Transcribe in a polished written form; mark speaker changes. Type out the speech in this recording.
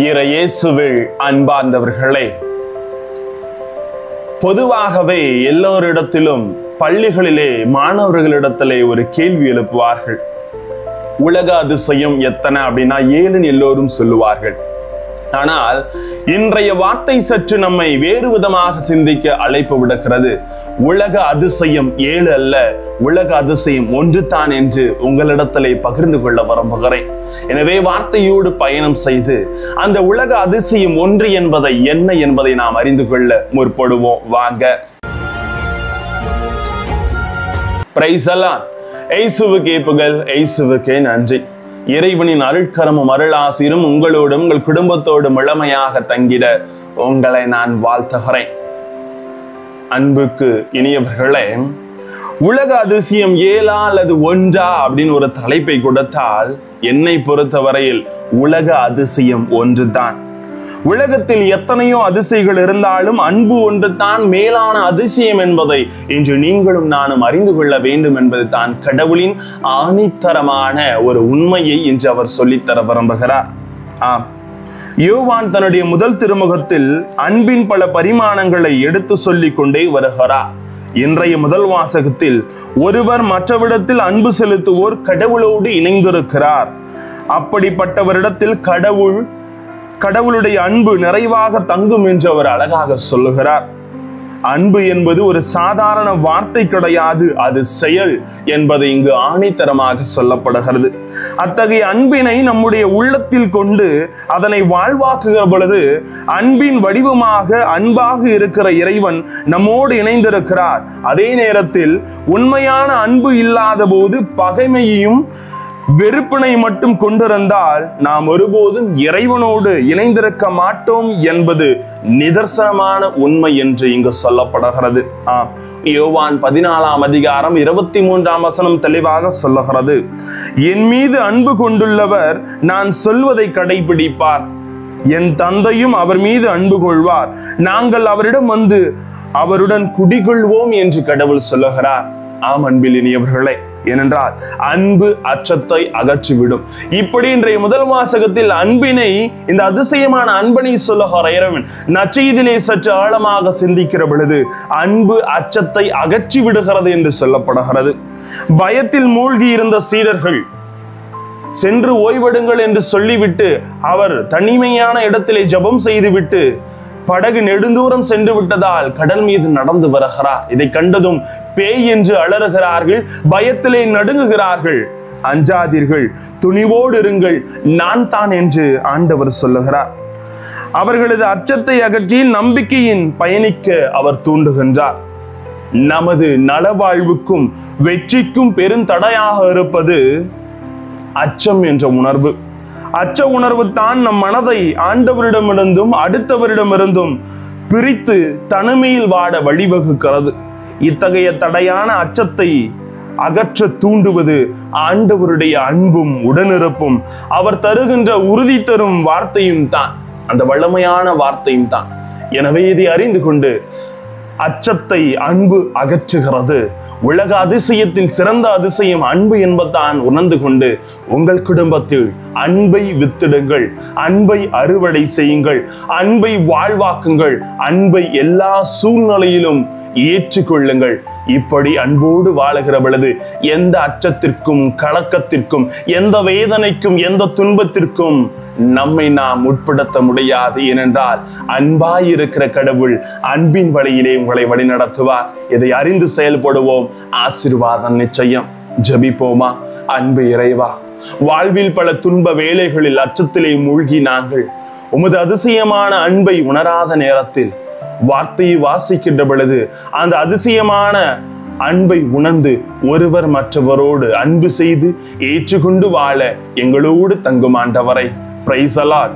Speaker 1: இயேசுவில் அன்பார்ந்தவர்களே, பொதுவாகவே எல்லோரிடத்திலும் பள்ளிகளிலே மாணவர்களிடத்திலே ஒரு கேள்வி எழுப்புவார்கள். உலக அதிசயம் எத்தனை அப்படின்னா 7 எல்லோரும் சொல்லுவார்கள். ஆனால் இன்றைய வார்த்தை சற்று நம்மை வேறு விதமாக சிந்திக்க அழைப்பு விடுக்கிறது. உலக அதிசயம் 7 அல்ல, உலக அதிசயம் 1 தான் என்று உங்களிடத்திலே பகிர்ந்து கொள்ள விரும்புகிறேன். எனவே வார்த்தையோடு பயணம் செய்து அந்த உலக அதிசயம் 1 என்பதை என்ன என்பதை நாம் அறிந்து கொள்ள முற்படுவோம். வாங்க. Praise the Lord. இயேசுவுக்கே புகழ், இயேசுவுக்கே நன்றி. இறைவனின் அருட்கரமும் அருளாசிரும் உங்களோடும் உங்கள் குடும்பத்தோடும் இளமையாக தங்கிட உங்களை நான் வாழ்த்துகிறேன். அன்புக்கு இனியவர்களே, உலக அதிசயம் 7 அல்லது 1 அப்படின்னு ஒரு தலைப்பை கொடுத்தால் என்னை பொறுத்தவரையில் உலக அதிசயம் 1 தான். உலகத்தில் எத்தனையோ அதிசயங்கள் இருந்தாலும் அன்பு ஒன்று தான் மேலான அதிசயம் என்பதை இன்று நீங்களும் நானும் அறிந்து கொள்ள வேண்டும் என்பது தான் கடவுளின் ஆணித்தரமான ஒரு உண்மையை இன்று அவர் சொல்லித்தர விரும்புகிறார். யோவான் தன்னுடைய முதல் திருமுகத்தில் அன்பின் பல பரிமாணங்களை எடுத்து சொல்லிக் கொண்டே வருகிறார். இன்றைய முதல் வாசகத்தில் ஒருவர் மற்றவரிடத்தில் அன்பு செலுத்துவோர் கடவுளோடு இணைந்திருக்கிறார். அப்படிப்பட்டவரிடத்தில் கடவுளுடைய அன்பு நிறைவாக தங்கும் என்று அவர் அழகாக சொல்லுகிறார். அன்பு என்பது ஒரு சாதாரண வார்த்தை கிடையாது, அது செயல் என்பது இங்கு ஆணித்தரமாக சொல்லப்படுகிறது. அத்தகைய அன்பினை நம்முடைய உள்ளத்தில் கொண்டு அதனை வாழ்வாக்குகிற பொழுது அன்பின் வடிவமாக அன்பாக இருக்கிற இறைவன் நம்மோடு இணைந்திருக்கிறார். அதே நேரத்தில் உண்மையான அன்பு இல்லாத போது பகைமையையும் வெறுப்பினை மட்டும் கொண்டிருந்தால் நாம் ஒருபோதும் இறைவனோடு இணைந்திருக்க மாட்டோம் என்பது நிதர்சனமான உண்மை என்று இங்கு சொல்லப்படுகிறது. யோவான் 14ஆம் அதிகாரம் 23ஆம் வசனம் தெளிவாக சொல்லுகிறது, என் மீது அன்பு கொண்டுள்ளவர் நான் சொல்வதை கடைபிடிப்பார், என் தந்தையும் அவர் மீது அன்பு கொள்வார், நாங்கள் அவரிடம் வந்து அவருடன் குடிகொள்வோம் என்று கடவுள் சொல்லுகிறார். ஆம் அன்பில் இனியவர்களே, ஏனென்றால் அன்பு அச்சத்தை அகற்றிவிடும். இப்படி இன்றைய முதல் வாசகத்தில் அன்பினை, இந்த அதிசயமான அன்பனை சொல்லுகிற இறைவன் நற்செய்தியிலே சற்று ஆழமாக சிந்திக்கிற பொழுது அன்பு அச்சத்தை அகற்றி விடுகிறது என்று சொல்லப்படுகிறது. பயத்தில் மூழ்கி இருந்த சீடர்கள் சென்று ஓய்வெடுங்கள் என்று சொல்லிவிட்டு அவர் தனிமையான இடத்திலே ஜெபம் செய்துவிட்டு படகு நெடுந்தூரம் சென்று விட்டதால் கடல் மீது நடந்து வருகிறார். இதை கண்டதும் பேய் என்று அலறுகிறார்கள், பயத்திலே நடுங்குகிறார்கள். அஞ்சாதீர்கள், துணிவோடு இருங்கள், நான் தான் என்று ஆண்டவர் சொல்லுகிறார். அவர்களது அச்சத்தை அகற்றி நம்பிக்கையின் பயணிக்க அவர் தூண்டுகின்றார். நமது நலவாழ்வுக்கும் வெற்றிக்கும் பெருந்தடையாக இருப்பது அச்சம் என்ற உணர்வு. அச்ச உணர்வு தான் நம் மனதை ஆண்டவரிடமிருந்தும் அடுத்தவரிடமிருந்தும் பிரித்து தனிமையில் வாட வழிவகுக்கிறது. இத்தகைய தடையான அச்சத்தை அகற்ற தூண்டுவது ஆண்டவருடைய அன்பும் உடனிருப்பும் அவர் தருகின்ற உறுதி தரும் வார்த்தையும் தான், அந்த வல்லமையான வார்த்தையும் தான். எனவே இதை அறிந்து கொண்டு அச்சத்தை அன்பு அகற்றுகிறது. உலக அதிசயத்தில் சிறந்த அதிசயம் அன்பு என்பதான் உணர்ந்து கொண்டு உங்கள் குடும்பத்தில் அன்பை வித்திடுங்கள், அன்பை அறுவடை செய்யுங்கள், அன்பை வாழ்வாக்குங்கள், அன்பை எல்லா சூழ்நிலையிலும் ஏற்றுக்கொள்ளுங்கள். இப்படி அன்போடு வாழுகிற பொழுது எந்த அச்சத்திற்கும் கலக்கத்திற்கும் எந்த வேதனைக்கும் எந்த துன்பத்திற்கும் நம்மை நாம் உட்படுத்த முடியாது. ஏனென்றால் அன்பாயிருக்கிற கடவுள் அன்பின் வழியிலே உங்களை வழிநடத்துவார். இதை அறிந்து செயல்படுவோம், ஆசீர்வாதம் நிச்சயம். ஜெபிப்போமா. அன்பு இறைவா, வாழ்வில் பல துன்ப வேளைகளில் அச்சத்திலே மூழ்கி நாங்கள் உமது அதிசயமான அன்பை உணராத நேரத்தில் வார்த்தையை வாசிக்கின்ற பொழுது அந்த அதிசயமான அன்பை உணர்ந்து ஒருவர் மற்றவரோடு அன்பு செய்து ஏற்றுக்கொண்டு வாழ எங்களோடு தங்கும் ஆண்டவரை. Praise the Lord.